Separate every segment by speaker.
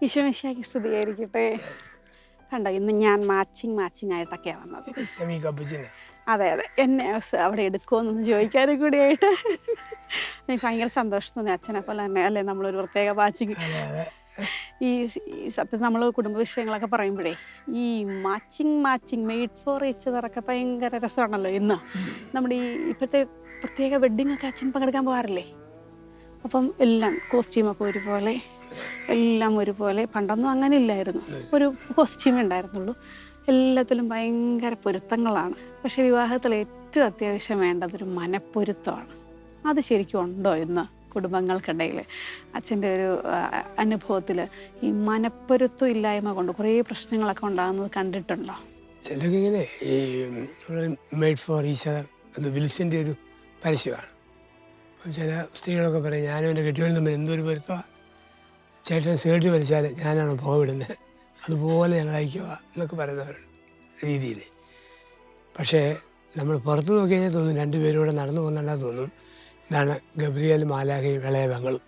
Speaker 1: ഈശോമിശിഹായ്ക്ക് സ്തുതിയായിരിക്കട്ടെ. കണ്ടോ, ഇന്ന് ഞാൻ മാച്ചിങ് ആയിട്ടൊക്കെയാണ് വന്നത്.
Speaker 2: സെമി കപ്പുച്ചിന്
Speaker 1: അതെ അതെ, എന്നെ അവിടെ എടുക്കുമെന്നൊന്ന് ചോദിക്കാനും കൂടിയായിട്ട് എനിക്ക് ഭയങ്കര സന്തോഷം തോന്നി. അച്ഛനെ പോലെ തന്നെ അല്ലേ നമ്മളൊരു പ്രത്യേക മാച്ചിങ്.
Speaker 2: അതെ അതെ
Speaker 1: ഈ ഈ സത്യം നമ്മൾ കുടുംബ വിഷയങ്ങളൊക്കെ പറയുമ്പോഴേ ഈ മാച്ചിങ് മെയ്ഡ് ഫോർ ഈച്ച് അതറൊക്കെ ഭയങ്കര രസമാണല്ലോ. ഇന്ന് നമ്മുടെ ഈ ഇപ്പോഴത്തെ പ്രത്യേക വെഡ്ഡിങ് ഒക്കെ അച്ഛൻ പങ്കെടുക്കാൻ പോകാറില്ലേ? അപ്പം എല്ലാം കോസ്റ്റ്യൂമൊക്കെ ഒരുപോലെ, എല്ലാം ഒരുപോലെ. പണ്ടൊന്നും അങ്ങനെ ഇല്ലായിരുന്നു, ഒരു കോസ്റ്റ്യൂമേ ഉണ്ടായിരുന്നുള്ളൂ. എല്ലാത്തിലും ഭയങ്കര പൊരുത്തങ്ങളാണ്. പക്ഷേ വിവാഹത്തിൽ ഏറ്റവും അത്യാവശ്യം വേണ്ടതൊരു മനപ്പൊരുത്തമാണ്. അത് ശരിക്കും ഉണ്ടോ ഇന്ന് കുടുംബങ്ങൾക്കിടയിൽ? അച്ഛൻ്റെ ഒരു അനുഭവത്തിൽ ഈ മനപ്പൊരുത്തം ഇല്ലായ്മ കൊണ്ട് കുറേ പ്രശ്നങ്ങളൊക്കെ ഉണ്ടാകുന്നത് കണ്ടിട്ടുണ്ടോ?
Speaker 2: ചിലർക്ക് ഇങ്ങനെ ഈ മെയ്ഡ് ഫോർ ഈച്ച് അത് വിൽസിൻ്റെ ഒരു പരസ്യമാണ്. അപ്പം ചില സ്ത്രീകളൊക്കെ പറയും, ഞാനും എൻ്റെ കെട്ടിയോനും തമ്മിൽ എന്തൊരു പൊരുത്തമാണ്, ചേട്ടൻ സേർട്ട് വലിച്ചാൽ ഞാനാണ് പോകവിടുന്നത്, അതുപോലെ ഞങ്ങൾ അയക്കുക എന്നൊക്കെ പറയുന്നവരുണ്ട് രീതിയിൽ. പക്ഷേ നമ്മൾ പുറത്ത് നോക്കി കഴിഞ്ഞാൽ തോന്നും രണ്ടുപേരൂടെ നടന്നു പോകുന്നുണ്ടാ തോന്നും ഇതാണ് ഗബ്രിയേൽ മാലാഖയും ഇളയ പെങ്ങളും.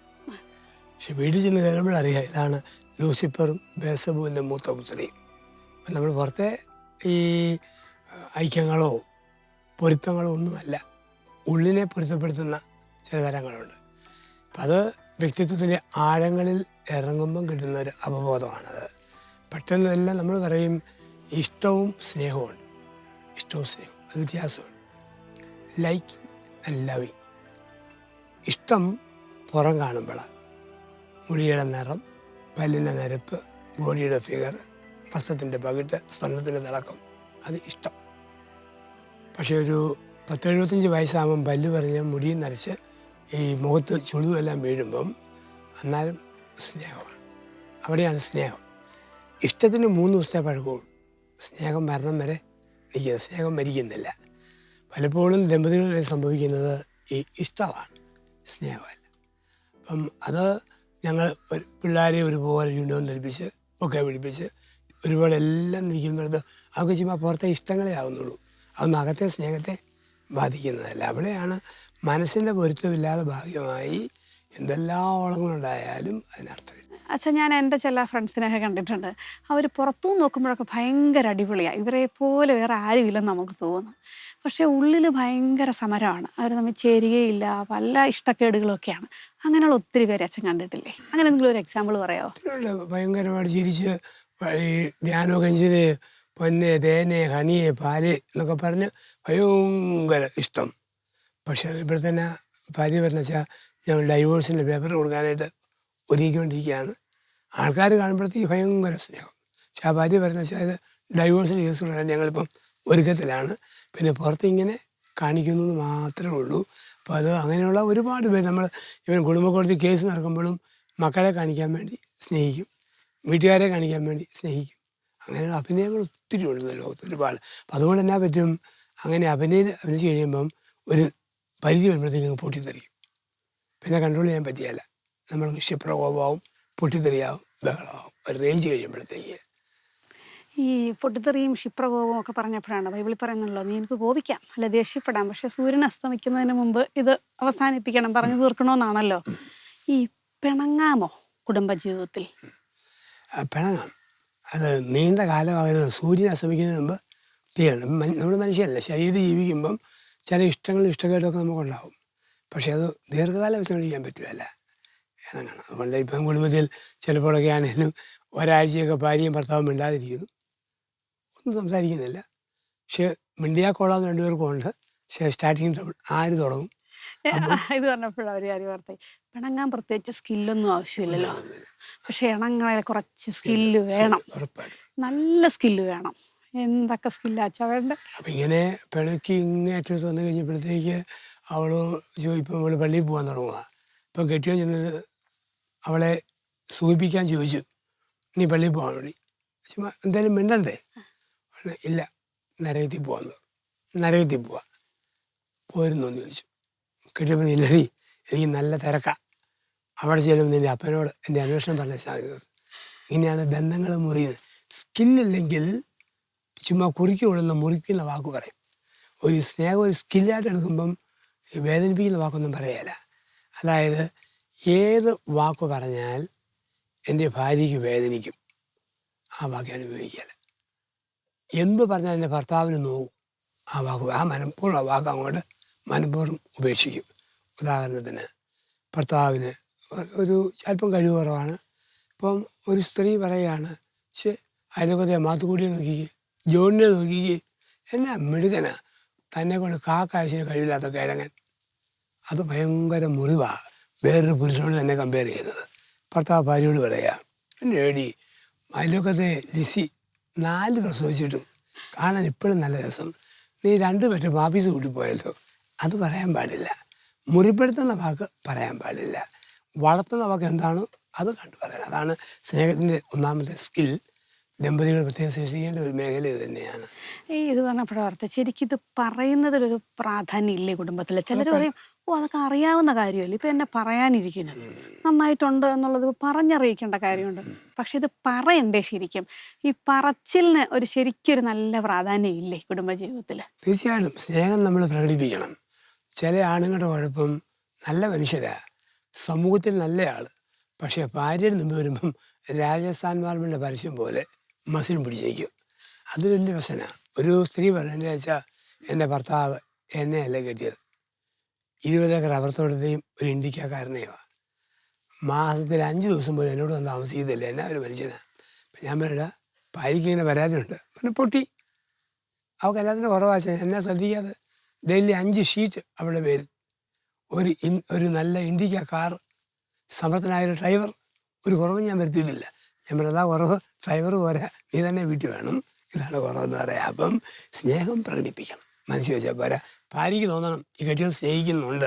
Speaker 2: പക്ഷെ വീട്ടിൽ ചെന്ന് കയറുമ്പോഴറിയാം ഇതാണ് ലൂസിഫറും ബേസബുവിൻ്റെ മൂത്ത പുത്രിയും. അപ്പം നമ്മൾ പുറത്തെ ഈ ഐക്യങ്ങളോ പൊരുത്തങ്ങളോ ഒന്നുമല്ല, ഉള്ളിനെ പൊരുത്തപ്പെടുത്തുന്ന ചില തരങ്ങളുണ്ട്. അപ്പം അത് വ്യക്തിത്വത്തിൻ്റെ ആഴങ്ങളിൽ ഇറങ്ങുമ്പം കിട്ടുന്ന ഒരു അവബോധമാണത്. പെട്ടെന്നെല്ലാം നമ്മൾ പറയും ഇഷ്ടവും സ്നേഹവുമുണ്ട്. ഇഷ്ടവും സ്നേഹവും അത് വ്യത്യാസമുണ്ട്. Liking and loving. ഇഷ്ടം പുറം കാണുമ്പോഴാണ്, മുടിയുടെ നിറം, പല്ലിൻ്റെ നിരപ്പ്, ബോഡിയുടെ ഫിഗർ, വസ്ത്രത്തിൻ്റെ പകിട്ട്, സ്വർണ്ണത്തിൻ്റെ തിളക്കം, അത് ഇഷ്ടം. പക്ഷേ ഒരു 10-75 വയസ്സാകുമ്പം പല്ല് പറഞ്ഞ് മുടിയും നരച്ച് ഈ മുഖത്ത് ചുളിവെല്ലാം വീഴുമ്പം അന്നാലും സ്നേഹമാണ്. അവിടെയാണ് സ്നേഹം. ഇഷ്ടത്തിന് 3 ദിവസത്തെ പഴക്കമുള്ളൂ, സ്നേഹം മരണം വരെ നിൽക്കുന്നത്, സ്നേഹം മരിക്കുന്നില്ല. പലപ്പോഴും ദമ്പതികളിൽ സംഭവിക്കുന്നത് ഈ ഇഷ്ടമാണ്, സ്നേഹമല്ല. അപ്പം അത് ഞങ്ങൾ പിള്ളേരെ ഒരുപോലെ യൂണിയൻ ധരിപ്പിച്ച് ഒക്കെ പിടിപ്പിച്ച് ഒരുപോലെ എല്ലാം നിൽക്കുന്നത് അതൊക്കെ ചുമ്മാ പുറത്തെ ഇഷ്ടങ്ങളെ ആകുന്നുള്ളൂ, അതൊന്നും അകത്തെ സ്നേഹത്തെ ബാധിക്കുന്നതല്ല. അവിടെയാണ് മനസ്സിൻ്റെ പൊരുത്തമില്ലാതെ ഭാഗ്യമായി എന്തെല്ലാം ഓളങ്ങളുണ്ടായാലും അതിനർത്ഥമില്ല.
Speaker 1: അച്ഛാ, ഞാൻ എൻ്റെ ചില ഫ്രണ്ട്സിനെയൊക്കെ കണ്ടിട്ടുണ്ട്. അവർ പുറത്തുനിന്ന് നോക്കുമ്പോഴൊക്കെ ഭയങ്കര അടിപൊളിയാണ്, ഇവരെ പോലെ വേറെ ആരുമില്ലെന്ന് നമുക്ക് തോന്നും. പക്ഷേ ഉള്ളിൽ ഭയങ്കര സമരമാണ്, അവർ തമ്മിൽ ചേരുകയില്ല, പല ഇഷ്ടക്കേടുകളൊക്കെയാണ്. അങ്ങനെയുള്ള ഒത്തിരി പേര് അച്ഛൻ കണ്ടിട്ടില്ലേ? അങ്ങനെ എന്തെങ്കിലും ഒരു എക്സാമ്പിൾ പറയാമോ?
Speaker 2: ഭയങ്കരമായിട്ട് ചിരിച്ച് ഈ ധ്യാനോ കഞ്ചിന് പൊന്നെ തേനെ ഹണിയെ പാല് എന്നൊക്കെ പറഞ്ഞ് ഭയങ്കര ഇഷ്ടം. പക്ഷേ ഇപ്പോൾ തന്നെ ഭാര്യ പറഞ്ഞ വെച്ചാൽ ഞങ്ങൾ ഡൈവോഴ്സിൻ്റെ പേപ്പർ കൊടുക്കാനായിട്ട് ഒരുങ്ങിക്കൊണ്ടിരിക്കുകയാണ്. ആൾക്കാർ കാണുമ്പോഴത്തേക്ക് ഭയങ്കര സ്നേഹം. പക്ഷേ ആ ഭാര്യ പറഞ്ഞ വെച്ചാൽ ഇത് ഡൈവോഴ്സിൻ്റെ കേസ് കൊടുക്കാൻ ഞങ്ങളിപ്പം ഒരുക്കത്തിലാണ്, പിന്നെ പുറത്ത് ഇങ്ങനെ കാണിക്കുന്നു എന്ന് മാത്രമേ ഉള്ളൂ. അപ്പോൾ അത് അങ്ങനെയുള്ള ഒരുപാട് പേര് നമ്മൾ ഇവൻ കുടുംബ കോടതി കേസ് നടക്കുമ്പോഴും മക്കളെ കാണിക്കാൻ വേണ്ടി സ്നേഹിക്കും, വീട്ടുകാരെ കാണിക്കാൻ വേണ്ടി സ്നേഹിക്കും. അങ്ങനെയുള്ള അഭിനയങ്ങൾ ഒത്തിരി ഉണ്ടെന്ന് ലോകത്ത് ഒരുപാട്. അപ്പം അതുകൊണ്ട് എന്നാ പറ്റും, അങ്ങനെ അഭിനയിച്ച് കഴിയുമ്പം ഒരു പരിധി വരുമ്പോഴത്തേക്കും പൊട്ടിത്തെറിക്കും, പിന്നെ കൺട്രോൾ ചെയ്യാൻ പറ്റിയല്ല. നമ്മൾ ക്ഷിപ്രകോപമാവും, പൊട്ടിത്തെറിയാവും, ബഹളമാവും, ഒരു റേഞ്ച് കഴിയുമ്പോഴത്തേക്ക്.
Speaker 1: ഈ പൊട്ടിത്തെറിയും ക്ഷിപ്രകോപവും ഒക്കെ പറഞ്ഞപ്പോഴാണ് ബൈബിളിൽ പറയുന്നുള്ളൂ, നീ എനിക്ക് കോപിക്കാം അല്ലെ ദേഷ്യപ്പെടാം, പക്ഷേ സൂര്യൻ അസ്തമിക്കുന്നതിന് മുമ്പ് ഇത് അവസാനിപ്പിക്കണം, പറഞ്ഞു തീർക്കണമെന്നാണല്ലോ. ഈ പിണങ്ങാമോ കുടുംബജീവിതത്തിൽ?
Speaker 2: പിണങ്ങാം, അത് നീണ്ട കാലമാകുന്നത്. സൂര്യൻ അസ്തമിക്കുന്നതിന് മുമ്പ് തീരണം. നമ്മൾ മനുഷ്യരല്ല, ശരീരത്തിൽ ജീവിക്കുമ്പം ചില ഇഷ്ടങ്ങളും ഇഷ്ടക്കേടൊക്കെ നമുക്കുണ്ടാവും. പക്ഷേ അത് ദീർഘകാലം വെച്ച് കഴിക്കാൻ പറ്റുമല്ല, ഇണങ്ങണം. അതുകൊണ്ട് ഇപ്പം കുടുംബത്തിൽ ചിലപ്പോഴൊക്കെ ആണെങ്കിലും ഒരാഴ്ചയൊക്കെ ഭാര്യയും ഭർത്താവും മിണ്ടാതിരിക്കുന്നു, ഒന്നും സംസാരിക്കുന്നില്ല. പക്ഷേ മിണ്ടിയാ കൊള്ളാമെന്ന് രണ്ടുപേർക്കും ഉണ്ട്. പക്ഷേ സ്റ്റാർട്ടിങ് ട്രബിൾ ആര് തുടങ്ങും?
Speaker 1: ഇത് പറഞ്ഞപ്പോഴാണ് ഒരു കാര്യം ഓർത്തേ, പിണങ്ങാൻ പ്രത്യേകിച്ച് സ്കില്ലൊന്നും ആവശ്യമില്ലല്ലോ, പക്ഷെ ഇണങ്ങളെ കുറച്ച് സ്കില്ല് വേണം, നല്ല സ്കില്ല് വേണം. എന്തൊക്കെ സ്കില്ലാച്ചാ വേണ്ട?
Speaker 2: അപ്പം ഇങ്ങനെ പിണക്കി ഇങ്ങേറ്റത്ത് വന്നു കഴിഞ്ഞപ്പോഴത്തേക്ക് അവൾ ഇപ്പം അവൾ പള്ളിയിൽ പോകാൻ തുടങ്ങുക. ഇപ്പം കെട്ടിയോ ചെന്നത് അവളെ സൂചിപ്പിക്കാൻ ചോദിച്ചു, നീ പള്ളിയിൽ പോകാൻ വേണ്ടി ചുമ്മാ എന്തായാലും മിണ്ടണ്ടേ? ഇല്ല, നരകത്തിൽ പോകാമെന്ന്. നരകത്തിൽ പോവാം, പോയിരുന്നു എന്ന് ചോദിച്ചു. കെട്ടിയപ്പോൾ ഇല്ലടി എനിക്ക് നല്ല തിരക്കാം, അവിടെ ചെല്ലുമ്പോൾ നിൻ്റെ അപ്പനോട് എൻ്റെ അന്വേഷണം പറഞ്ഞ സാധ്യത. ഇങ്ങനെയാണ് ബന്ധങ്ങൾ മുറിയുന്നത്. സ്കില്ലില്ലെങ്കിൽ ചുമ്മാ കുറിക്കുകൊള്ളുന്ന മുറിക്കുന്ന വാക്ക് പറയും. ഒരു സ്നേഹം ഒരു സ്കില്ലായിട്ട് എടുക്കുമ്പം വേദനിപ്പിക്കുന്ന വാക്കൊന്നും പറയുകയില്ല. അതായത് ഏത് വാക്ക് പറഞ്ഞാൽ എൻ്റെ ഭാര്യയ്ക്ക് വേദനിക്കും. ആ വാക്ക് ഞാൻ ഉപയോഗിക്കുകയില്ല. എന്ത് പറഞ്ഞാൽ എൻ്റെ ഭർത്താവിന് നോവും. ആ വാക്ക് മനഃപൂർവ്വം ആ വാക്ക് അങ്ങോട്ട് മനഃപൂർവ്വം ഉപേക്ഷിക്കും. ഉദാഹരണത്തിന് ഭർത്താവിന് ഒരു അല്പം കഴിവ് കുറവാണ്. ഇപ്പം ഒരു സ്ത്രീ പറയുകയാണ്, പക്ഷേ അയൽവക്കത്തെ മാത്തുകൂടിയെ നോക്കിക്കേ, ജോണിനെ നോക്കിക്കേ, എന്നാ മിടുക്കനാ, തന്നെ കൊണ്ട് കാക്കാശിന് കഴിവില്ലാത്ത കിഴങ്ങൻ. അത് ഭയങ്കര മുറിവാണ് വേറൊരു പുരുഷനോട് തന്നെ കമ്പയർ ചെയ്യുന്നത്. ഭർത്താവ് ഭാര്യയോട് പറയുക, എൻ്റെ ഏടി അയൽവക്കത്തെ ലിസി 4 പ്രസവിച്ചിട്ടും കാണാൻ ഇപ്പോഴും നല്ല രസം, നീ 2 പറ്റ പാപ്പീസ് കൂട്ടിപ്പോയല്ലോ. അത് പറയാൻ പാടില്ല. മുറിപ്പെടുത്തുന്ന വാക്ക് പറയാൻ പാടില്ല. വളർത്തുന്ന വാക്ക് എന്താണോ അത് കണ്ടു പറയണം. അതാണ് സ്നേഹത്തിൻ്റെ ഒന്നാമത്തെ സ്കിൽ. ദമ്പതികൾ പ്രത്യേകം ശ്രദ്ധിക്കേണ്ട ഒരു മേഖല ഇത് തന്നെയാണ്.
Speaker 1: ഇത് പറഞ്ഞപ്പോഴത്തെ ശരിക്കും ഇത് പറയുന്നതിലൊരു പ്രാധാന്യം ഇല്ലേ കുടുംബത്തിൽ? ചിലർ പറയും, ഓ അതൊക്കെ അറിയാവുന്ന കാര്യമല്ലേ, ഇപ്പം എന്നെ പറയാനിരിക്കുന്നത് നന്നായിട്ടുണ്ട് എന്നുള്ളത് പറഞ്ഞറിയിക്കേണ്ട കാര്യമുണ്ട്. പക്ഷെ ഇത് പറയണ്ടേ ശരിക്കും? ഈ പറച്ചിലിന് ശരിക്കൊരു നല്ല പ്രാധാന്യം ഇല്ലേ കുടുംബജീവിതത്തിൽ?
Speaker 2: തീർച്ചയായിട്ടും സ്നേഹം നമ്മൾ പ്രകടിപ്പിക്കണം. ചില ആണുങ്ങളുടെ കുഴപ്പം നല്ല മനുഷ്യരാ, സമൂഹത്തിൽ നല്ലയാൾ, പക്ഷേ ഭാര്യയുടെ മുമ്പ് വരുമ്പം രാജസ്ഥാൻ മാർബിളിൻ്റെ പരസ്യം പോലെ മസിലും പിടിച്ചേക്കും. അതൊരു വലിയ പ്രശ്നമാണ്. ഒരു സ്ത്രീ പറഞ്ഞു, എൻ്റെ വെച്ചാൽ എൻ്റെ ഭർത്താവ് എന്നെയല്ല കെട്ടിയത്, 20 ഏക്കർ റബ്ബർത്തോട്ടത്തെയും ഒരു ഇന്ത്യക്കാരനെയോ, മാസത്തിൽ 5 ദിവസം പോലും എന്നോട് വന്ന് താമസിക്കുന്നില്ല, എന്നാ ഒരു മനുഷ്യനാണ്. അപ്പം ഞാൻ പറയുക, ഭാര്യയ്ക്ക് ഇങ്ങനെ പരാതിയുണ്ട്. പിന്നെ പൊട്ടി, അവൾക്ക് എല്ലാത്തിനും കുറവാച്ച, എന്നെ ശ്രദ്ധിക്കാതെ ഡെയിലി 5 ഷീറ്റ് അവളുടെ പേരിൽ, ഒരു നല്ല ഇന്ത്യക്ക കാർ, സമർത്ഥനായൊരു ഡ്രൈവർ, ഒരു കുറവും ഞാൻ വരുത്തിയിട്ടില്ല. ഞാൻ പറഞ്ഞത്, ആ കുറവ് ഡ്രൈവർ പോരാ, നീ തന്നെ വീട്ടിൽ വേണം, ഇതാണ് കുറവെന്ന് പറയാം. അപ്പം സ്നേഹം പ്രകടിപ്പിക്കണം. മനസ്സിൽ വെച്ചാൽ പോരാ, ഭാര്യയ്ക്ക് തോന്നണം ഈ കെട്ടിയവൻ സ്നേഹിക്കുന്നുണ്ട്,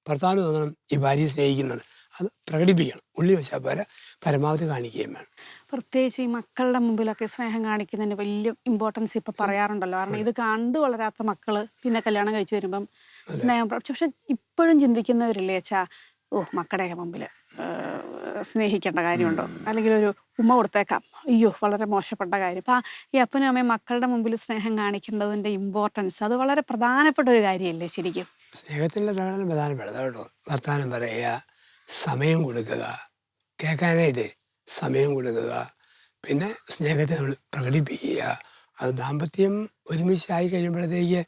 Speaker 2: ഭർത്താവിന് തോന്നണം ഈ ഭാര്യയെ സ്നേഹിക്കുന്നുണ്ട്. അത് പ്രകടിപ്പിക്കണം. ഉള്ളി വെച്ചാൽ പോരാ, പരമാവധി കാണിക്കുകയും വേണം.
Speaker 1: പ്രത്യേകിച്ച് ഈ മക്കളുടെ മുമ്പിലൊക്കെ സ്നേഹം കാണിക്കുന്നതിന് വലിയ ഇമ്പോർട്ടൻസ് ഇപ്പം പറയാറുണ്ടല്ലോ. കാരണം ഇത് കണ്ടു വളരാത്ത മക്കൾ പിന്നെ കല്യാണം കഴിച്ചു വരുമ്പം സ്നേഹം, പക്ഷെ ഇപ്പോഴും ചിന്തിക്കുന്നവരില്ലേ അച്ഛാ, ഓ മക്കളുടെയൊക്കെ മുമ്പിൽ സ്നേഹിക്കേണ്ട കാര്യമുണ്ടോ, അല്ലെങ്കിൽ ഒരു ഉമ്മ കൊടുത്തേക്കാം, അയ്യോ വളരെ മോശപ്പെട്ട കാര്യം. അപ്പം ഈ അപ്പനും അമ്മയും മക്കളുടെ മുമ്പിൽ സ്നേഹം കാണിക്കേണ്ടതിൻ്റെ ഇമ്പോർട്ടൻസ് അത് വളരെ പ്രധാനപ്പെട്ട ഒരു കാര്യമല്ലേ ശരിക്കും?
Speaker 2: സ്നേഹത്തിൻ്റെ പ്രകടനം പ്രധാനപ്പെട്ടത് കേട്ടോ. വർത്തമാനം പറയുക, സമയം കൊടുക്കുക, കേൾക്കാനായിട്ട് സമയം കൊടുക്കുക, പിന്നെ സ്നേഹത്തെ നമ്മൾ പ്രകടിപ്പിക്കുക. അത് ദാമ്പത്യം ഒരുമിച്ചായി കഴിയുമ്പോഴത്തേക്ക്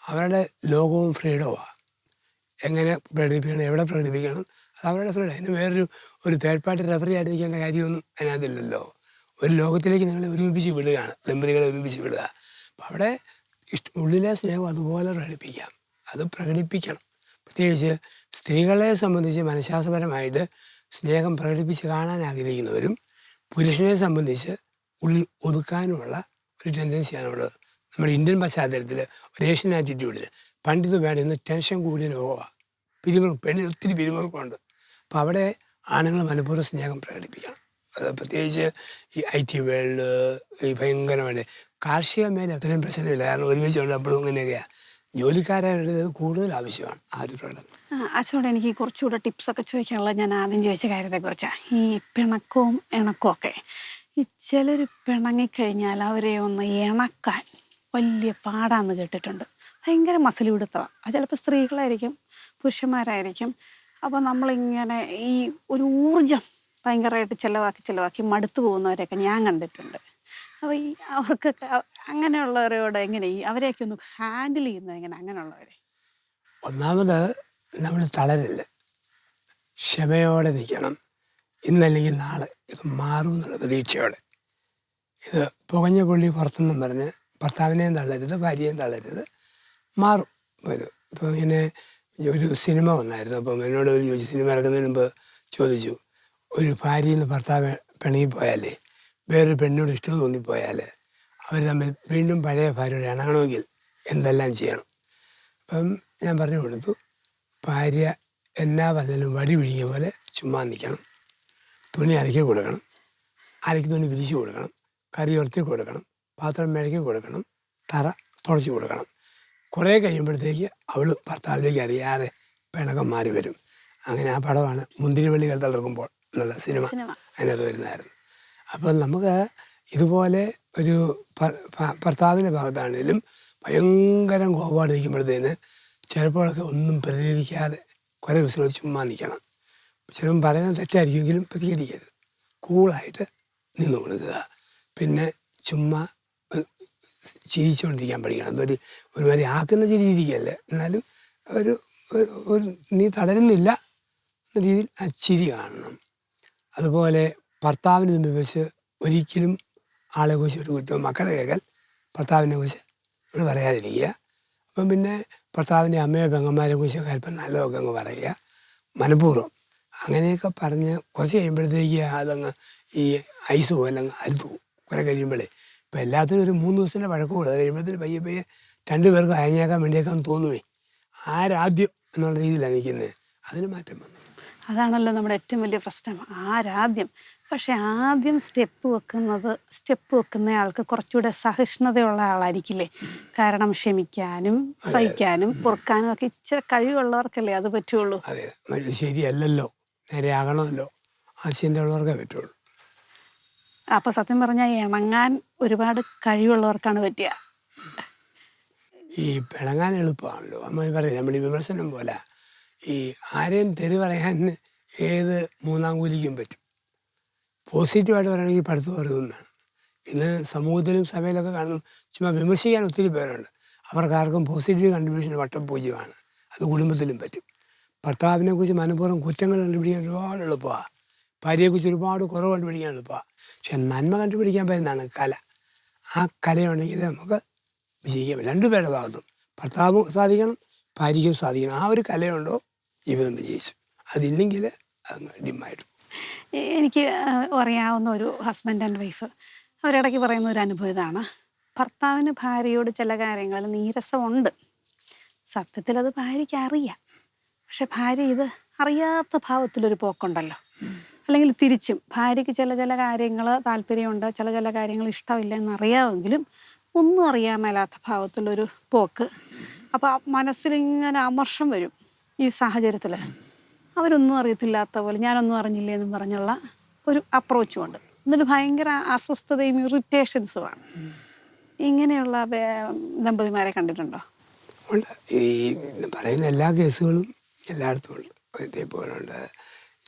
Speaker 2: അവരുടെ ലോകവും ഫ്രീഡവുമാണ്. എങ്ങനെ പ്രകടിപ്പിക്കണം, എവിടെ പ്രകടിപ്പിക്കണം, അത് അവരുടെ ഫ്രീഡം. അതിന് വേറൊരു തേർഡ് പാർട്ടി റെഫറി ആയിട്ട് നിൽക്കേണ്ട കാര്യമൊന്നും അതിനകത്തില്ലല്ലോ. ഒരു ലോകത്തിലേക്ക് നിങ്ങളെ ഒരുമിപ്പിച്ച് വിടുകയാണ്, ദമ്പതികളെ ഒരുമിച്ച് വിടുക. അപ്പം അവിടെ ഉള്ളിലെ സ്നേഹം അതുപോലെ പ്രകടിപ്പിക്കാം, അത് പ്രകടിപ്പിക്കണം. പ്രത്യേകിച്ച് സ്ത്രീകളെ സംബന്ധിച്ച് മനഃശാസ്ത്രപരമായിട്ട് സ്നേഹം പ്രകടിപ്പിച്ച് കാണാൻ ആഗ്രഹിക്കുന്നവരും പുരുഷനെ സംബന്ധിച്ച് ഉള്ളിൽ ഒതുക്കാനുമുള്ള ഒരു ടെൻഡൻസിയാണ് ഉള്ളത്. നമ്മുടെ ഇന്ത്യൻ പശ്ചാത്തലത്തിൽ ഒരു ഏഷ്യൻ ആറ്റിറ്റ്യൂഡിൽ പണ്ടിത് വേണം, ഇന്ന് ടെൻഷൻ കൂടിയ ലോകമാണ്, പെണ്ണിന് ഒത്തിരി പിരിമുറുക്കമുണ്ട്. അപ്പോൾ അവിടെ ആണുങ്ങൾ മനഃപൂർവ്വം സ്നേഹം പ്രകടിപ്പിക്കണം. അത് പ്രത്യേകിച്ച് ഈ IT വേൾഡ്, ഈ ഭയങ്കരമായിട്ട് കാർഷിക മേഖല അത്രയും പ്രശ്നമില്ല, കാരണം ഒരുമിച്ചുണ്ട് അപ്പോഴും ഇങ്ങനെയൊക്കെയാണ്. ജോലിക്കാരായിട്ട് ഇത് കൂടുതൽ ആവശ്യമാണ് ആ ഒരു പ്രകടനം.
Speaker 1: അച്ഛനോട് എനിക്ക് കുറച്ചുകൂടെ ടിപ്സൊക്കെ ചോദിക്കാനുള്ളത് ഞാൻ ആദ്യം ചോദിച്ച കാര്യത്തെക്കുറിച്ചാണ്. ഈ പിണക്കവും ഇണക്കവും ഒക്കെ, ഈ ചിലർ പിണങ്ങിക്കഴിഞ്ഞാൽ അവരെ ഒന്ന് ഇണക്കാൻ വലിയ പാടാന്ന് കേട്ടിട്ടുണ്ട്. ഭയങ്കര മസിൽ പിടുത്തമാണ്. അത് ചിലപ്പോൾ സ്ത്രീകളായിരിക്കും, പുരുഷന്മാരായിരിക്കും. അപ്പോൾ നമ്മളിങ്ങനെ ഈ ഒരു ഊർജം ഭയങ്കരമായിട്ട് ചിലവാക്കി മടുത്തു പോകുന്നവരെയൊക്കെ ഞാൻ കണ്ടിട്ടുണ്ട്. അപ്പോൾ ഈ അവർക്കൊക്കെ അങ്ങനെയുള്ളവരോട് എങ്ങനെ അവരെയൊക്കെ ഒന്ന് ഹാൻഡിൽ ചെയ്യുന്നത് എങ്ങനെ അങ്ങനെയുള്ളവരെ?
Speaker 2: ഒന്നാമത് നമ്മൾ തളരില്ല, ക്ഷമയോടെ നിൽക്കണം. ഇന്നല്ലെങ്കിൽ നാളെ ഇത് മാറും എന്നുള്ള പ്രതീക്ഷയോടെ. ഇത് പുകഞ്ഞ പുള്ളി പുറത്തൊന്നും പറഞ്ഞ് ഭർത്താവിനെയും തള്ളരുത്, ഭാര്യയെയും തള്ളരുത്, മാറും വരും. ഇപ്പോൾ ഇങ്ങനെ ഒരു സിനിമ വന്നായിരുന്നു. അപ്പം എന്നോട് ചോദിച്ചു, സിനിമ ഇറക്കുന്നതിന് മുമ്പ് ചോദിച്ചു, ഒരു ഭാര്യയിൽ നിന്ന് ഭർത്താവ് പിണങ്ങിപ്പോയാലേ, വേറൊരു പെണ്ണിനോട് ഇഷ്ടം തോന്നിപ്പോയാൽ അവർ തമ്മിൽ വീണ്ടും പഴയ ഭാര്യയോട് ഇണങ്ങണമെങ്കിൽ എന്തെല്ലാം ചെയ്യണം. അപ്പം ഞാൻ പറഞ്ഞു കൊടുത്തു, ഭാര്യ എന്നാ പറഞ്ഞാലും വടി പിടിക്കുക പോലെ ചുമ്മാ നിൽക്കണം, തുണി അലക്കി കൊടുക്കണം, അലക്കി തുണി വിരിച്ചു കൊടുക്കണം, കറി ഉയർത്തി കൊടുക്കണം, പാത്രം മെഴുകി കൊടുക്കണം, തറ തുടച്ച് കൊടുക്കണം. കുറേ കഴിയുമ്പോഴത്തേക്ക് അവൾ ഭർത്താവിലേക്ക് അറിയാതെ പിണക്കം മാറി വരും. അങ്ങനെ ആ പടമാണ് മുന്തിരിവള്ളികൾ തളർക്കുമ്പോൾ എന്നുള്ള സിനിമ അതിനകത്ത് വരുന്നതായിരുന്നു. അപ്പം നമുക്ക് ഇതുപോലെ ഒരു ഭർത്താവിൻ്റെ ഭാഗത്താണെങ്കിലും ഭയങ്കര കോപമായിട്ട് നിൽക്കുമ്പോഴത്തേന് ചിലപ്പോഴൊക്കെ ഒന്നും പ്രതികരിക്കാതെ കുറേ ദിവസങ്ങൾ ചുമ്മാ നിൽക്കണം. ചിലപ്പം പറയുന്നത് തെറ്റായിരിക്കുമെങ്കിലും പ്രതികരിക്കരുത്. കൂളായിട്ട് നിന്ന് കൊടുക്കുക. പിന്നെ ചുമ്മാ ചിരിച്ചുകൊണ്ടിരിക്കാൻ പഠിക്കണം. അതൊരു ഒരുമാതിരി ആക്കുന്ന ചിരി ഇരിക്കുകയല്ലേ, എന്നാലും ഒരു ഒരു നീ തളരുന്നില്ല എന്ന രീതിയിൽ ആ ചിരി കാണണം. അതുപോലെ ഭർത്താവിന് മുമ്പ് വെച്ച് ഒരിക്കലും ആളെ കുറിച്ച് ഒരു കുറ്റവും മക്കളെ കേൾക്കാൻ ഭർത്താവിനെ കുറിച്ച് നമ്മൾ പറയാതിരിക്കുക. അപ്പം പിന്നെ ഭർത്താവിൻ്റെ അമ്മയോ പെങ്ങന്മാരെ കുറിച്ചൊക്കെ അല്പം നല്ലതൊക്കെ അങ്ങ് പറയുക മനഃപൂർവ്വം. അങ്ങനെയൊക്കെ പറഞ്ഞ് കുറച്ച് കഴിയുമ്പോഴത്തേക്ക് അതങ്ങ് ഈ ഐസ് പോലെ അങ്ങ് അരുത്തു പോകും. കുറെ കഴിയുമ്പോഴേ ഇപ്പം എല്ലാത്തിനും ഒരു 3 ദിവസത്തിൻ്റെ വഴക്കമുള്ളൂ. അത് കഴിയുമ്പോഴത്തേന് പയ്യെ പയ്യെ 2 പേർക്ക് അയഞ്ഞേക്കാൻ വേണ്ടിയൊക്കെ തോന്നുവേ. ആരാദ്യം എന്നുള്ള രീതിയിലാണ് നിൽക്കുന്നത്. അതിന് മാറ്റം വന്നു.
Speaker 1: അതാണല്ലോ നമ്മുടെ ഏറ്റവും വലിയ പ്രശ്നം, ആരാദ്യം. പക്ഷെ ആദ്യം സ്റ്റെപ്പ് വെക്കുന്ന ആൾക്ക് കുറച്ചുകൂടെ സഹിഷ്ണുതയുള്ള ആളായിരിക്കില്ലേ. കാരണം ക്ഷമിക്കാനും സഹിക്കാനും പൊറുക്കാനും ഒക്കെ ഇച്ചിരി കഴിവുള്ളവർക്കല്ലേ അത് പറ്റുള്ളൂ.
Speaker 2: അതെ, ശരിയല്ലല്ലോ, നേരെ ആകണമല്ലോ, ആ ചിന്തയുള്ളവർക്കേ പറ്റുള്ളൂ.
Speaker 1: അപ്പം സത്യം പറഞ്ഞാൽ ഇണങ്ങാൻ ഒരുപാട് കഴിവുള്ളവർക്കാണ് പറ്റുക.
Speaker 2: ഈ പിണങ്ങാൻ എളുപ്പമാണല്ലോ. നമ്മൾ പറയും നമ്മൾ ഈ വിമർശനം പോലെ ഈ ആരെയും തെറി പറയാൻ ഏത് മൂന്നാം കൂലിക്കും പറ്റും. പോസിറ്റീവായിട്ട് പറയണമെങ്കിൽ പഠിത്തം അറിവും വേണം. ഇന്ന് സമൂഹത്തിലും സഭയിലൊക്കെ കാണുന്നു ചുമ്മാ വിമർശിക്കാൻ ഒത്തിരി പേരുണ്ട്. അവർക്കാർക്കും പോസിറ്റീവ് കൺട്രിബ്യൂഷൻ വട്ടപൂജ്യമാണ്. അത് കുടുംബത്തിലും പറ്റും. ഭർത്താവിനെ കുറിച്ച് മനഃപൂർവ്വം കുറ്റങ്ങൾ കണ്ടുപിടിക്കാൻ ഒരുപാട് എളുപ്പമാണ്. ഭാര്യയെക്കുറിച്ച് ഒരുപാട് കുറവ് കണ്ടുപിടിക്കാൻ എളുപ്പമാണ്. പക്ഷെ നന്മ കണ്ടുപിടിക്കാൻ പറ്റുന്നതാണ് കല. ആ കലയുണ്ടെങ്കിൽ നമുക്ക് വിജയിക്കാൻ പറ്റും. 2 പേരുടെ ഭാഗത്തും ഭർത്താവും സാധിക്കണം, ഭാര്യയ്ക്കും സാധിക്കണം. ആ ഒരു കലയുണ്ടോ ജീവിതം വിജയിച്ചു. അതില്ലെങ്കിൽ അത് ഡിമ്മായിട്ട്.
Speaker 1: എനിക്ക് അറിയാവുന്ന ഒരു ഹസ്ബൻഡ് ആൻഡ് വൈഫ് അവരിടയ്ക്ക് പറയുന്ന ഒരു അനുഭവം ഇതാണ്. ഭർത്താവിന് ഭാര്യയോട് ചില കാര്യങ്ങളിൽ നീരസമുണ്ട്. സത്യത്തിൽ അത് ഭാര്യയ്ക്ക് അറിയാം. പക്ഷെ ഭാര്യ ഇത് അറിയാത്ത ഭാവത്തിലൊരു പോക്കുണ്ടല്ലോ. അല്ലെങ്കിൽ തിരിച്ചും ഭാര്യയ്ക്ക് ചില കാര്യങ്ങൾ താല്പര്യമുണ്ട്, ചില കാര്യങ്ങൾ ഇഷ്ടമില്ല എന്നറിയാമെങ്കിലും ഒന്നും അറിയാൻ മേലാത്ത ഭാവത്തിലൊരു പോക്ക്. അപ്പോൾ ആ മനസ്സിലിങ്ങനെ അമർഷം വരും. ഈ സാഹചര്യത്തിൽ അവരൊന്നും അറിയത്തില്ലാത്ത പോലെ ഞാനൊന്നും അറിഞ്ഞില്ലേ എന്നും പറഞ്ഞുള്ള ഒരു അപ്രോച്ചുമുണ്ട്. എന്നിട്ട് ഭയങ്കര അസ്വസ്ഥതയും ഇറിറ്റേഷൻസുമാണ്. ഇങ്ങനെയുള്ള ദമ്പതിമാരെ കണ്ടിട്ടുണ്ടോ?
Speaker 2: ഉണ്ട്. ഈ പറയുന്ന എല്ലാ കേസുകളും എല്ലായിടത്തും ഉണ്ട്. ഇതേപോലുണ്ട്.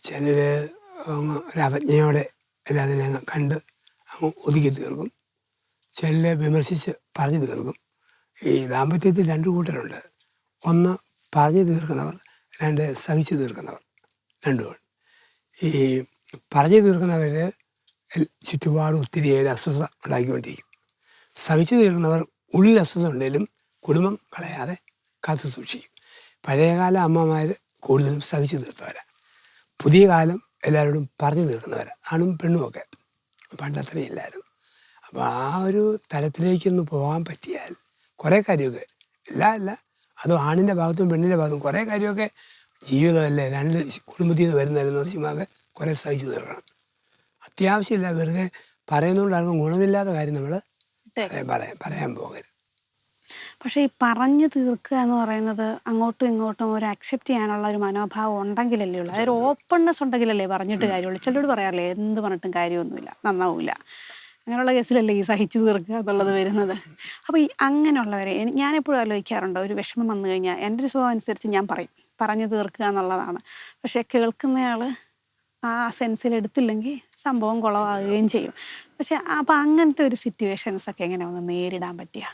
Speaker 2: ചിലർ ഒരവജ്ഞയോടെ എല്ലാത്തിനെ കണ്ട് അങ്ങ് ഒതുക്കി തീർക്കും. ചിലരെ വിമർശിച്ച് പറഞ്ഞു തീർക്കും. ഈ ദാമ്പത്യത്തിൽ 2 കൂട്ടരുണ്ട്. ഒന്ന് പറഞ്ഞു തീർക്കുന്നവർ, 2 സഹിച്ചു തീർക്കുന്നവർ. 2 ഈ പറഞ്ഞു തീർക്കുന്നവർ ചുറ്റുപാടും ഒത്തിരിയേറെ അസ്വസ്ഥത ഉണ്ടാക്കിക്കൊണ്ടിരിക്കും. സഹിച്ചു തീർക്കുന്നവർ ഉള്ളിൽ അസ്വസ്ഥത ഉണ്ടെങ്കിലും കുടുംബം കളയാതെ കാത്തു സൂക്ഷിക്കും. പഴയകാല അമ്മമാർ കൂടുതലും സഹിച്ചു തീർത്തവരാണ്. പുതിയ കാലം എല്ലാവരോടും പറഞ്ഞു തീർക്കുന്നവരാണ്, ആണും പെണ്ണുമൊക്കെ. പണ്ടത്രയും ഇല്ലായിരുന്നു. അപ്പോൾ ആ ഒരു തലത്തിലേക്കൊന്ന് പോകാൻ പറ്റിയാൽ കുറേ കാര്യമൊക്കെ അല്ല അതും ആണിൻ്റെ ഭാഗത്തും പെണ്ണിൻ്റെ ഭാഗത്തും കുറേ കാര്യമൊക്കെ ജീവിതമല്ലേ, 2 കുടുംബത്തിൽ നിന്ന് വരുന്നതായിരുന്നു. ചുമ്മാതെ കുറേ സഹിച്ചു തീർക്കണം. അത്യാവശ്യമില്ല, വെറുതെ പറയുന്നതുകൊണ്ട് ആർക്കും ഗുണമില്ലാത്ത കാര്യം നമ്മൾ പറയാൻ പോകരുത്.
Speaker 1: പക്ഷേ ഈ പറഞ്ഞു തീർക്കുക എന്ന് പറയുന്നത് അങ്ങോട്ടും ഇങ്ങോട്ടും ഒരു അക്സെപ്റ്റ് ചെയ്യാനുള്ള ഒരു മനോഭാവം ഉണ്ടെങ്കിലല്ലേ ഉള്ളൂ. അതൊരു ഓപ്പൺനെസ് ഉണ്ടെങ്കിലല്ലേ പറഞ്ഞിട്ട് കാര്യമുള്ളൂ. ചിലരോട് പറയാറില്ലേ എന്ത് പറഞ്ഞിട്ടും കാര്യമൊന്നുമില്ല, നന്നാവില്ല, അങ്ങനെയുള്ള കേസിലല്ലേ ഈ സഹിച്ചു തീർക്കുക എന്നുള്ളത് വരുന്നത്. അപ്പോൾ ഈ അങ്ങനെയുള്ളവരെ ഞാനെപ്പോഴും ആലോചിക്കാറുണ്ട്, ഒരു വിഷമം വന്നു കഴിഞ്ഞാൽ എൻ്റെ ഒരു സ്വഭാവം അനുസരിച്ച് ഞാൻ പറഞ്ഞു തീർക്കുക എന്നുള്ളതാണ്. പക്ഷേ കേൾക്കുന്നയാൾ ആ സെൻസിൽ എടുത്തില്ലെങ്കിൽ സംഭവം കുളമാകുകയും ചെയ്യും. പക്ഷെ അപ്പോൾ അങ്ങനത്തെ ഒരു സിറ്റുവേഷൻസൊക്കെ എങ്ങനെ ഒന്ന് നേരിടാൻ പറ്റുക?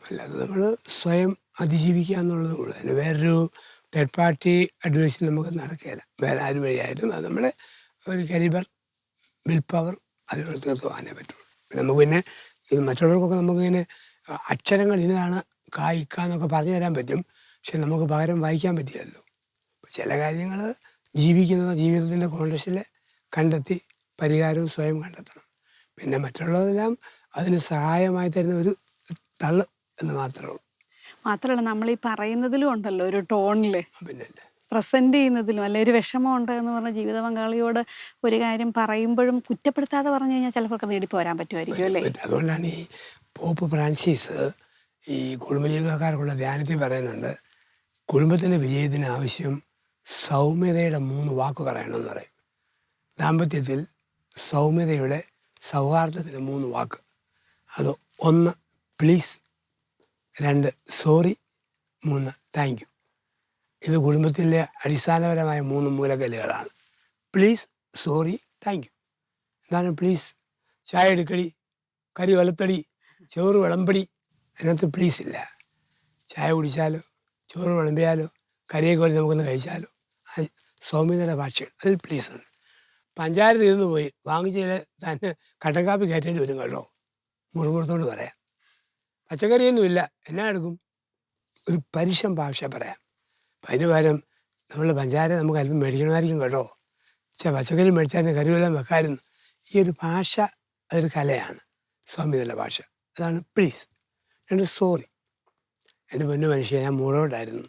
Speaker 2: അല്ലാതെ നമ്മൾ സ്വയം അതിജീവിക്കുക എന്നുള്ളതേ ഉള്ളൂ. അതിന് വേറൊരു തേർഡ് പാർട്ടി അഡ്വൈസിൽ നമുക്ക് നടക്കുകയില്ല. വേറെ ആരും വഴിയായിട്ടും അത് നമ്മുടെ ഒരു കരിബർ വിൽ പവർ അതിനോട് തീർത്ത് പോകാനേ പറ്റുള്ളൂ. നമുക്ക് പിന്നെ ഇത് മറ്റുള്ളവർക്കൊക്കെ നമുക്കിങ്ങനെ അക്ഷരങ്ങൾ ഇന്നതാണ് എന്നൊക്കെ പറഞ്ഞു തരാൻ പറ്റും. പക്ഷെ നമുക്ക് പകരം വായിക്കാൻ പറ്റിയല്ലോ. ചില കാര്യങ്ങൾ ജീവിതത്തിൻ്റെ കോൺടെക്സ്റ്റിൽ കണ്ടെത്തി പരിഹാരവും സ്വയം കണ്ടെത്തണം. പിന്നെ മറ്റുള്ളതെല്ലാം അതിന് സഹായമായി തരുന്ന ഒരു തള്ള് എന്ന് മാത്രമല്ല
Speaker 1: നമ്മൾ ഈ പറയുന്നതിലും ഉണ്ടല്ലോ ഒരു ടോണിൽ,
Speaker 2: പിന്നെ
Speaker 1: പ്രസൻറ്റ് ചെയ്യുന്നതിലും അല്ലെ ഒരു വിഷമമുണ്ട് എന്ന് പറഞ്ഞ ജീവിത പങ്കാളിയോട് ഒരു കാര്യം പറയുമ്പോഴും കുറ്റപ്പെടുത്താതെ പറഞ്ഞു കഴിഞ്ഞാൽ ചിലപ്പോൾ നേടിപ്പോരാൻ പറ്റുമായിരിക്കും അല്ലേ.
Speaker 2: അതുകൊണ്ടാണ് ഈ പോപ്പ് ഫ്രാൻസിസ് ഈ കുടുംബജീവിതക്കാർക്കുള്ള ധ്യാനത്തിൽ പറയുന്നുണ്ട്, കുടുംബത്തിൻ്റെ വിജയത്തിന് ആവശ്യം സൗമ്യതയുടെ 3 വാക്ക് പറയണമെന്ന് പറയും. ദാമ്പത്യത്തിൽ സൗമ്യതയുടെ സൗഹാർദ്ദത്തിൻ്റെ 3 വാക്ക്. അത് 1 പ്ലീസ്, 2 സോറി, 3 താങ്ക് യു. ഇത് കുടുംബത്തിലെ അടിസ്ഥാനപരമായ 3 മൂലക്കല്ലുകളാണ്. Please, sorry, thank you. എന്താണ് പ്ലീസ്, ചായ എടുക്കടി, കറി വലത്തടി, ചോറ് വിളമ്പടി. അതിനകത്ത് പ്ലീസ് ഇല്ല. ചായ കുടിച്ചാലോ, ചോറ് വിളമ്പിയാലോ, കറിയൊക്കെ വന്ന് നമുക്കൊന്ന് കഴിച്ചാലോ, അത് സൗമ്യതയുടെ ഭാഷയാണ്. അതിൽ പ്ലീസ് ഉണ്ട്. പഞ്ചാര തീർന്നു പോയി, വാങ്ങിച്ചാൽ തന്നെ കട്ടൻ കാപ്പി കയറ്റേണ്ടി വരും കേട്ടോ, മുറുമുറത്തോട് പറയാം. പച്ചക്കറിയൊന്നുമില്ല, എന്നാ എടുക്കും, ഒരു പരുഷം ഭാഷ പറയാം. അപ്പം അതിന് പകരം നമ്മൾ പഞ്ചാര നമുക്ക് അല്പം മേടിക്കണമായിരിക്കും കേട്ടോ, പച്ചക്കറി മേടിച്ചാൽ കറി വല്ലതും വെക്കാമായിരുന്നു. ഈ ഒരു ഭാഷ അതൊരു കലയാണ്, സൗമ്യതയുടെ ഭാഷ. അതാണ് പ്ലീസ്. രണ്ട് സോറി. എൻ്റെ പൊന്നു മനുഷ്യ, ഞാൻ മൂടോട്ടായിരുന്നു,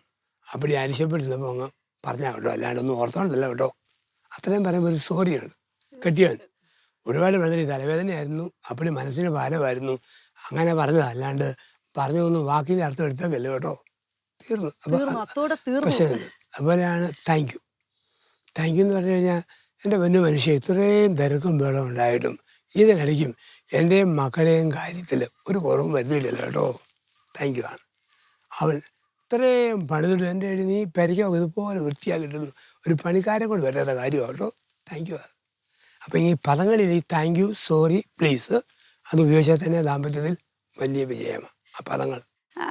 Speaker 2: അപ്പടി അരിശപ്പെട്ടിരുന്നപ്പോൾ അങ്ങ് പറഞ്ഞാൽ കേട്ടോ, അല്ലാണ്ടൊന്നും ഓർത്തോണ്ടല്ല കേട്ടോ. അത്രയും പറയുമ്പോൾ ഒരു സോറിയാണ് കെട്ടിയവൻ. ഒരുപാട് വേദന, തലവേദനയായിരുന്നു, അപ്പടി മനസ്സിന് ഭാരമായിരുന്നു, അങ്ങനെ പറഞ്ഞത്. അല്ലാണ്ട് പറഞ്ഞതൊന്നും വാക്കിൻ്റെ അർത്ഥം എടുത്തേക്കല്ലോ കേട്ടോ, തീർന്നു. അപ്പോൾ പക്ഷേ അതുപോലെയാണ് താങ്ക് യു. താങ്ക് യു എന്ന് പറഞ്ഞു കഴിഞ്ഞാൽ, എൻ്റെ പൊന്നു മനുഷ്യ, ഇത്രയും തിരക്കും വേളം ഉണ്ടായിട്ടും ഇതിനിടയ്ക്കും എൻ്റെയും മക്കളുടെയും കാര്യത്തിൽ ഒരു കുറവും വരുന്നില്ലല്ലോ കേട്ടോ, താങ്ക് യു ആണ്. അവൻ ഇത്രയും പണിതിട്ട് എൻ്റെ നീ പരിക്കൊക്കെ ഇതുപോലെ വൃത്തിയാക്കിയിട്ടുള്ളൂ, ഒരു പണിക്കാരെ കൊണ്ട് വരാത്ത കാര്യമാണ് കേട്ടോ, താങ്ക് യു. അപ്പം ഈ പദങ്ങളിൽ ഈ താങ്ക് യു, സോറി, പ്ലീസ് അത് ഉപയോഗിച്ചാൽ തന്നെ ദാമ്പത്യത്തിൽ വലിയ വിജയമാണ് ആ പദങ്ങൾ.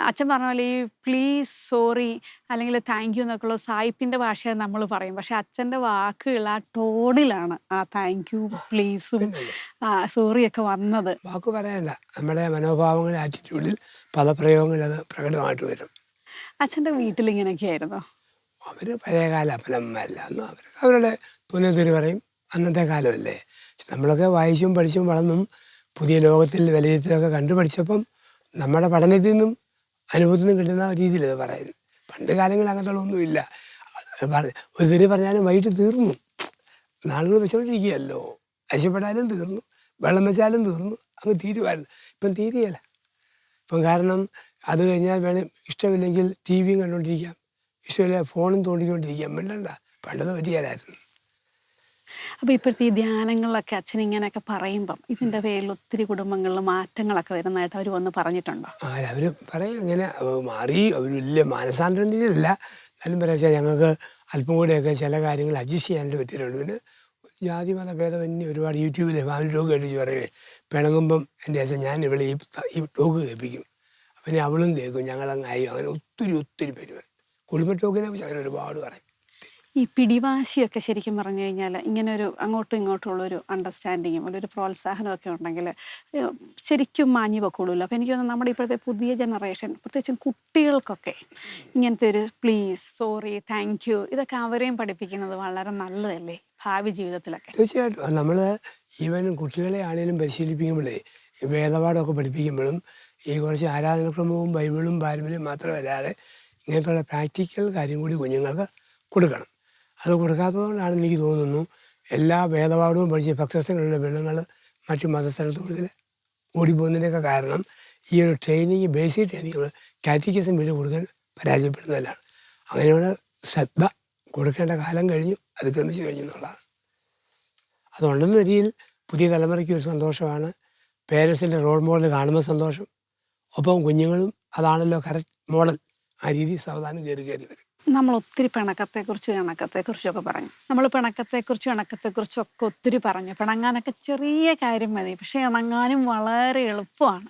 Speaker 1: അച്ഛൻ പറഞ്ഞ പോലെ ഈ പ്ലീസ്, സോറി അല്ലെങ്കിൽ താങ്ക് യു എന്നൊക്കെയുള്ള സായിപ്പിൻ്റെ ഭാഷ നമ്മൾ പറയും. പക്ഷെ അച്ഛൻ്റെ വാക്കുകൾ ആ ടോണിലാണ് ആ താങ്ക് യു, പ്ലീസും സോറിയൊക്കെ വന്നത്.
Speaker 2: വാക്ക് പറയണ്ട, നമ്മുടെ മനോഭാവങ്ങളുടെ ആറ്റിറ്റ്യൂഡിൽ പദപ്രയോഗങ്ങളിൽ അത് പ്രകടമായിട്ട് വരും.
Speaker 1: അച്ഛൻ്റെ വീട്ടിൽ ഇങ്ങനെയൊക്കെ ആയിരുന്നു?
Speaker 2: അവർ പഴയകാല അപ്പനമ്മല്ല, അന്ന് അവർക്ക് അവരുടെ തുന്നതിരി പറയും, അന്നത്തെ കാലമല്ലേ. നമ്മളൊക്കെ വായിച്ചും പഠിച്ചും വളർന്നും പുതിയ ലോകത്തിൽ വിലയിരുത്തലൊക്കെ കണ്ടുപഠിച്ചപ്പം നമ്മുടെ പഠനത്തിൽ നിന്നും അനുഭവത്തിൽ നിന്നും കിട്ടുന്ന രീതിയിൽ അത് പറയുന്നു. പണ്ട് കാലങ്ങളിൽ അങ്ങനത്തുള്ള ഒന്നുമില്ല. ഒരു തെരി പറഞ്ഞാലും വൈകിട്ട് തീർന്നു, നാളുകൾ വെച്ചുകൊണ്ടിരിക്കുകയല്ലോ. അശപ്പെട്ടാലും തീർന്നു, വെള്ളം വെച്ചാലും തീർന്നു, അങ്ങ് തീരുമായിരുന്നു. ഇപ്പം തീരുകയില്ല. ഇപ്പം കാരണം അത് കഴിഞ്ഞാൽ വേണം, ഇഷ്ടമില്ലെങ്കിൽ ടി വിയും കണ്ടുകൊണ്ടിരിക്കാം, ഇഷ്ടമില്ല ഫോണും തോണ്ടിക്കൊണ്ടിരിക്കാം, വേണ്ടണ്ട. പണ്ടത് പറ്റിയാലായിരുന്നു.
Speaker 1: അപ്പോൾ ഇപ്പോഴത്തെ ഈ ധ്യാനങ്ങളിലൊക്കെ അച്ഛൻ ഇങ്ങനെയൊക്കെ പറയുമ്പം ഇതിൻ്റെ പേരിൽ ഒത്തിരി കുടുംബങ്ങളിൽ മാറ്റങ്ങളൊക്കെ വരുന്നതായിട്ട് അവർ വന്ന് പറഞ്ഞിട്ടുണ്ടോ?
Speaker 2: അവർ പറയും ഇങ്ങനെ മാറി, അവർ വലിയ മാനസാന്തരത്തിലല്ല, എന്നാലും പറയാ ഞങ്ങൾക്ക് അല്പം കൂടെയൊക്കെ ചില കാര്യങ്ങൾ അഡ്ജസ്റ്റ് ചെയ്യാനായിട്ട് പറ്റിയിട്ടുണ്ട്. പിന്നെ ജാതി മത ഭേദമന്യേ ഒരുപാട് യൂട്യൂബിൽ ഫാമിലി ടോക്ക് കേട്ടിച്ച് പറയുവേ, പിണങ്ങുമ്പം എൻ്റെ അച്ഛൻ ഞാൻ ഇവിടെ ഈ ടോക്ക് കേൾപ്പിക്കും, പിന്നെ അവളും കേൾക്കും, ഞങ്ങളങ്ങായി. അങ്ങനെ ഒത്തിരി ഒത്തിരി പേര് പറയും. കുടുംബ ടോക്കിനെ കുറിച്ച് അങ്ങനെ ഒരുപാട് പറയും.
Speaker 1: ഈ പിടിവാശിയൊക്കെ ശരിക്കും പറഞ്ഞു കഴിഞ്ഞാൽ ഇങ്ങനെ ഒരു അങ്ങോട്ടും ഇങ്ങോട്ടുള്ളൊരു അണ്ടർസ്റ്റാൻഡിങ്ങും ഒരു പ്രോത്സാഹനമൊക്കെ ഉണ്ടെങ്കിൽ ശരിക്കും മാഞ്ഞു വെക്കുള്ളൂ. അപ്പോൾ എനിക്ക് തോന്നുന്നു നമ്മുടെ ഇപ്പോഴത്തെ പുതിയ ജനറേഷൻ, പ്രത്യേകിച്ചും കുട്ടികൾക്കൊക്കെ ഇങ്ങനത്തെ ഒരു പ്ലീസ്, സോറി, താങ്ക് യു ഇതൊക്കെ അവരെയും പഠിപ്പിക്കുന്നത് വളരെ നല്ലതല്ലേ ഭാവി ജീവിതത്തിലൊക്കെ?
Speaker 2: തീർച്ചയായിട്ടും. നമ്മൾ ഈവൻ കുട്ടികളെ ആണെങ്കിലും പരിശീലിപ്പിക്കുമ്പോഴേ, വേദപാഠമൊക്കെ പഠിപ്പിക്കുമ്പോഴും ഈ കുറച്ച് ആരാധനക്രമവും ബൈബിളും പാരമ്പര്യവും മാത്രമല്ലാതെ ഇങ്ങനത്തുള്ള പ്രാക്ടിക്കൽ കാര്യം കൂടി കുഞ്ഞുങ്ങൾക്ക് കൊടുക്കണം. അത് കൊടുക്കാത്തതുകൊണ്ടാണ് എനിക്ക് തോന്നുന്നു എല്ലാ വേദപാഠവും പഠിച്ച് ഭക്തസ്ഥങ്ങളുള്ള പെണ്ണുങ്ങൾ മറ്റു മതസ്ഥലത്തോട് ഓടിപ്പോകുന്നതിൻ്റെയൊക്കെ കാരണം ഈ ഒരു ട്രെയിനിങ്, ബേസിക് ട്രെയിനിങ് കാറ്റഗിസം വീട് കൊടുക്കാൻ പരാജയപ്പെടുന്നതിലാണ്. അങ്ങനെയുള്ള ശ്രദ്ധ കൊടുക്കേണ്ട കാലം കഴിഞ്ഞു, അതിക്രമിച്ച് കഴിഞ്ഞു എന്നുള്ളതാണ്. അതുകൊണ്ടെന്ന രീതിയിൽ പുതിയ തലമുറയ്ക്ക് ഒരു സന്തോഷമാണ്, പേരൻസിൻ്റെ റോൾ മോഡൽ കാണുമ്പോൾ സന്തോഷം, ഒപ്പം കുഞ്ഞുങ്ങളും അതാണല്ലോ കറക്റ്റ് മോഡൽ, ആ രീതി സാവധാനം കയറി വരും.
Speaker 1: നമ്മൾ ഒത്തിരി പിണക്കത്തെക്കുറിച്ചൊക്കെ പറഞ്ഞു. നമ്മൾ ഇണക്കത്തെക്കുറിച്ചൊക്കെ ഒത്തിരി പറഞ്ഞു. പിണങ്ങാനൊക്കെ ചെറിയ കാര്യം മതി, പക്ഷേ ഇണങ്ങാനും വളരെ എളുപ്പമാണ്.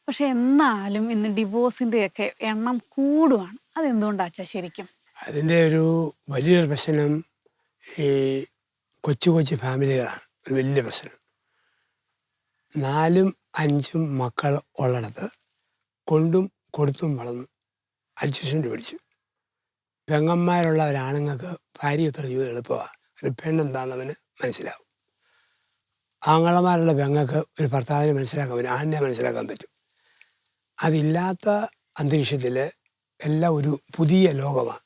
Speaker 1: പക്ഷെ എന്നാലും ഇന്ന് ഡിവോഴ്സിൻ്റെയൊക്കെ എണ്ണം കൂടുവാണ്. അതെന്തുകൊണ്ടാച്ചാ ശരിക്കും?
Speaker 2: അതിൻ്റെ ഒരു വലിയൊരു പ്രശ്നം ഈ കൊച്ചു കൊച്ചു ഫാമിലികളാണ് ഒരു വലിയ പ്രശ്നം. 4ഉം 5ഉം മക്കൾ ഉള്ളിടത്ത് കൊണ്ടും കൊടുത്തും വളർന്നു അഡ്ജസ്റ്റ്മെൻറ്റ് പിടിച്ചു. പെങ്ങന്മാരുള്ള ഒരാണുങ്ങൾക്ക് ഭാര്യ എത്ര ജീവിതം എളുപ്പമാണ്, ഒരു പെണ്ണെന്താണെന്നവന് മനസ്സിലാവും. ആങ്ങളമാരുള്ള പെങ്ങൾക്ക് ഒരു ഭർത്താവിനെ മനസ്സിലാക്കാൻ പറ്റും, ആണിനെ മനസ്സിലാക്കാൻ പറ്റും. അതില്ലാത്ത അന്തരീക്ഷത്തിൽ എല്ലാം ഒരു പുതിയ ലോകമാണ്,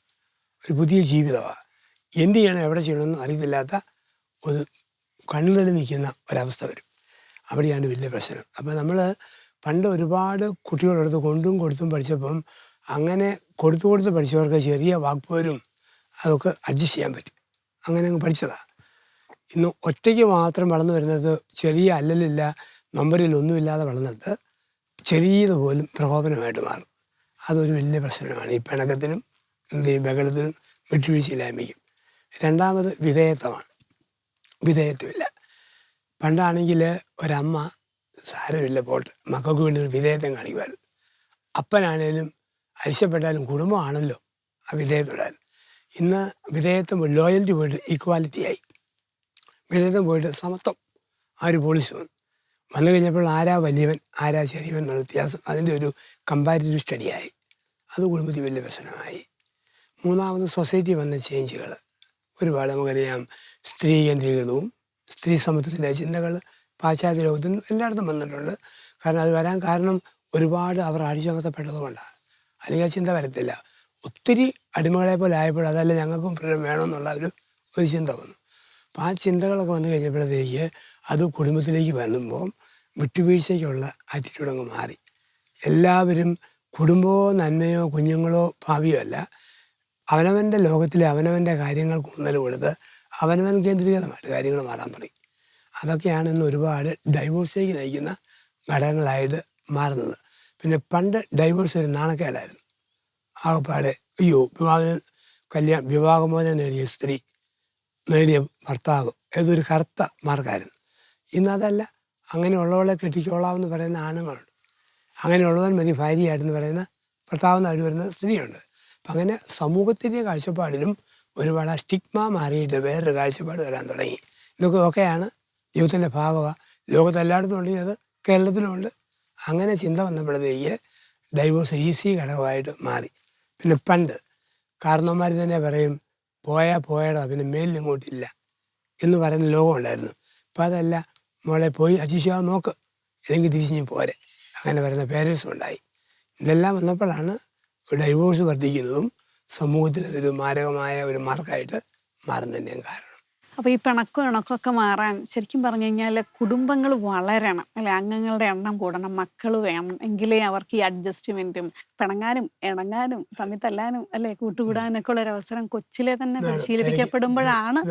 Speaker 2: ഒരു പുതിയ ജീവിതമാണ്. എന്ത് ചെയ്യണം, എവിടെ ചെയ്യണമെന്ന് അറിയത്തില്ലാത്ത ഒരു കണ്ണുതടി നിൽക്കുന്ന ഒരവസ്ഥ വരും. അവിടെയാണ് വലിയ പ്രശ്നം. അപ്പോൾ നമ്മൾ പണ്ട് ഒരുപാട് കുട്ടികളെടുത്ത് കൊണ്ടും കൊടുത്തും പഠിച്ചപ്പം അങ്ങനെ കൊടുത്ത് പഠിച്ചവർക്ക് ചെറിയ വാക്പോരും അതൊക്കെ അഡ്ജസ്റ്റ് ചെയ്യാൻ പറ്റും. അങ്ങനെ അങ്ങ് പഠിച്ചതാണ്. ഇന്ന് ഒറ്റയ്ക്ക് മാത്രം വളർന്നു വരുന്നത്, ചെറിയ അല്ലലില്ല നമ്പറിലൊന്നുമില്ലാതെ വളർന്നത് ചെറിയതുപോലും പ്രകോപനമായിട്ട് മാറും. അതൊരു വലിയ പ്രശ്നമാണ് ഈ പിണക്കത്തിനും ഈ ബഹളത്തിനും വിട്ടുവീഴ്ചയില്ലായ്മയ്ക്കും. രണ്ടാമത് വിധേയത്വമാണ്. വിധേയത്വമില്ല. പണ്ടാണെങ്കിൽ ഒരമ്മ സാരമില്ല പോട്ട് മക്കൾക്ക് വേണ്ടി ഒരു വിധേയത്വം കാണിക്കുമായിരുന്നു. അപ്പനാണേലും അരിശപ്പെട്ടാലും കുടുംബമാണല്ലോ ആ വിധേയത്തോടാൻ. ഇന്ന് വിധേയത്വം ലോയൽറ്റി പോയിട്ട് ഈക്വാലിറ്റി ആയി, വിധേയത്വം പോയിട്ട് സമത്വം ആ ഒരു പോളിസി വന്നു കഴിഞ്ഞപ്പോൾ ആരാ വലിയവൻ ആരാ ചെറിയവൻ എന്നുള്ള വ്യത്യാസം അതിൻ്റെ ഒരു കമ്പാരിറ്റീവ് സ്റ്റഡിയായി. അത് കുടുംബത്തിൽ വലിയ പ്രശ്നമായി. മൂന്നാമത് സൊസൈറ്റി വന്ന ചേഞ്ചുകൾ ഒരുപാട് നമുക്കറിയാം. സ്ത്രീ കേന്ദ്രീകൃതവും സ്ത്രീ സമത്വത്തിൻ്റെ ചിന്തകൾ പാശ്ചാത്യ ലോകത്തിൽ എല്ലായിടത്തും വന്നിട്ടുണ്ട്. കാരണം അത് വരാൻ കാരണം ഒരുപാട് അവർ അടിച്ചമർത്തപ്പെട്ടതുകൊണ്ടാണ്. അല്ലെങ്കിൽ ആ ചിന്ത വരത്തില്ല. ഒത്തിരി അടിമകളെ പോലെ ആയപ്പോൾ അതല്ല ഞങ്ങൾക്കും ഫ്രീഡം വേണമെന്നുള്ള ഒരു ചിന്ത വന്നു. അപ്പോൾ ആ ചിന്തകളൊക്കെ വന്നു കഴിഞ്ഞപ്പോഴത്തേക്ക് അത് കുടുംബത്തിലേക്ക് വരുമ്പോൾ വിട്ടുവീഴ്ചയ്ക്കുള്ള ആറ്റിറ്റ്യൂഡ് അങ്ങ് മാറി. എല്ലാവരും കുടുംബമോ നന്മയോ കുഞ്ഞുങ്ങളോ ഭാവിയോ അല്ല, അവനവൻ്റെ ലോകത്തിലെ അവനവൻ്റെ കാര്യങ്ങൾക്ക് ഊന്നൽ കൊടുത്ത് അവനവൻ കേന്ദ്രീകൃതമായിട്ട് കാര്യങ്ങൾ മാറാൻ തുടങ്ങി. അതൊക്കെയാണ് ഇന്ന് ഒരുപാട് ഡൈവോഴ്സിലേക്ക് നയിക്കുന്ന ഘടകങ്ങളായിട്ട് മാറുന്നത്. പിന്നെ പണ്ട് ഡൈവോഴ്സ് ഒരു നാണക്കേടായിരുന്നു. ആകപ്പാടെ അയ്യോ വിവാഹമോചനം നേടിയ സ്ത്രീ നേടിയ ഭർത്താവ് ഏതൊരു കറുത്ത മാർക്കായിരുന്നു. ഇന്നതല്ല, അങ്ങനെയുള്ളവളെ കെട്ടിക്കോളാമെന്ന് പറയുന്ന ആണുങ്ങളുണ്ട്, അങ്ങനെയുള്ളവൻ മതി ഭാര്യയായിട്ടെന്ന് പറയുന്ന ഭർത്താവെന്നായിട്ട് വരുന്ന സ്ത്രീയുണ്ട്. അപ്പം അങ്ങനെ സമൂഹത്തിൻ്റെ കാഴ്ചപ്പാടിലും ഒരുപാട് ആ സ്റ്റിഗ്മ മാറിയിട്ട് വേറൊരു കാഴ്ചപ്പാട് വരാൻ തുടങ്ങി. ഇതൊക്കെ ഒക്കെയാണ് ജീവിതത്തിൻ്റെ ഭാഗമാണ്. ലോകത്തെല്ലായിടത്തും ഉണ്ട്, അത് കേരളത്തിലുമുണ്ട്. അങ്ങനെ ചിന്ത വന്നപ്പോഴത്തേക്ക് ഡൈവോഴ്സ് ഈസി ഘടകമായിട്ട് മാറി. പിന്നെ പണ്ട് കാരണവന്മാർ തന്നെ പറയും പോയടാ പിന്നെ മേലിൽ ഇങ്ങോട്ടില്ല എന്ന് പറയുന്ന ലോകമുണ്ടായിരുന്നു. ഇപ്പം അതല്ല, മോളെ പോയി അച്ഛിശാവ് നോക്ക് അല്ലെങ്കിൽ തിരിഞ്ഞ് പോരെ അങ്ങനെ പറയുന്ന പേരൻസും ഉണ്ടായി. ഇതെല്ലാം വന്നപ്പോഴാണ് ഡൈവോഴ്സ് വർദ്ധിക്കുന്നതും സമൂഹത്തിൽ ഒരു മാരകമായ ഒരു മാർക്കായിട്ട് മാറുന്നതിൻ്റെയും കാരണം.
Speaker 1: അപ്പോൾ ഈ ഇണക്കമൊക്കെ മാറാൻ ശരിക്കും പറഞ്ഞു കഴിഞ്ഞാൽ കുടുംബങ്ങൾ വളരണം അല്ലെ, അംഗങ്ങളുടെ എണ്ണം കൂടണം, മക്കൾ വേണം, എങ്കിലേ അവർക്ക് ഈ അഡ്ജസ്റ്റ്മെൻറ്റും പിണങ്ങാനും ഇണങ്ങാനും തമ്മിൽ തല്ലാനും അല്ലെ കൂട്ടുകൂടാനൊക്കെ ഉള്ളൊരവസരം കൊച്ചിലെ തന്നെ പരിശീലിപ്പിക്കപ്പെടുമ്പോഴാണ്.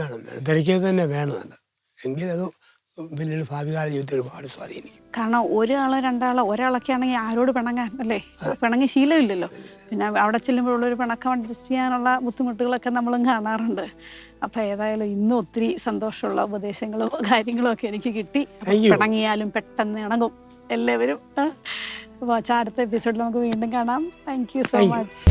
Speaker 2: തിരക്കിയത് തന്നെ വേണം അത്, എങ്കിലത് പിന്നീട് ഭാവികാല ജീവിതത്തിൽ ഒരുപാട് സ്വാധീനിക്കും.
Speaker 1: കാരണം ഒരാളൊക്കെ ആണെങ്കിൽ ആരോട് പിണങ്ങാൻ അല്ലേ, പിണങ്ങി ശീലമില്ലല്ലോ. പിന്നെ അവിടെ ചെല്ലുമ്പോഴുള്ളൊരു പിണക്കം അഡ്ജസ്റ്റ് ചെയ്യാനുള്ള ബുദ്ധിമുട്ടുകളൊക്കെ നമ്മളും കാണാറുണ്ട്. അപ്പോൾ ഏതായാലും ഇന്നും ഒത്തിരി സന്തോഷമുള്ള ഉപദേശങ്ങളും കാര്യങ്ങളും ഒക്കെ എനിക്ക് കിട്ടി. പിണങ്ങിയാലും പെട്ടെന്ന് ഇണങ്ങും എല്ലാവരും. അപ്പോൾ അടുത്ത എപ്പിസോഡിൽ നമുക്ക് വീണ്ടും കാണാം. Thank you so much.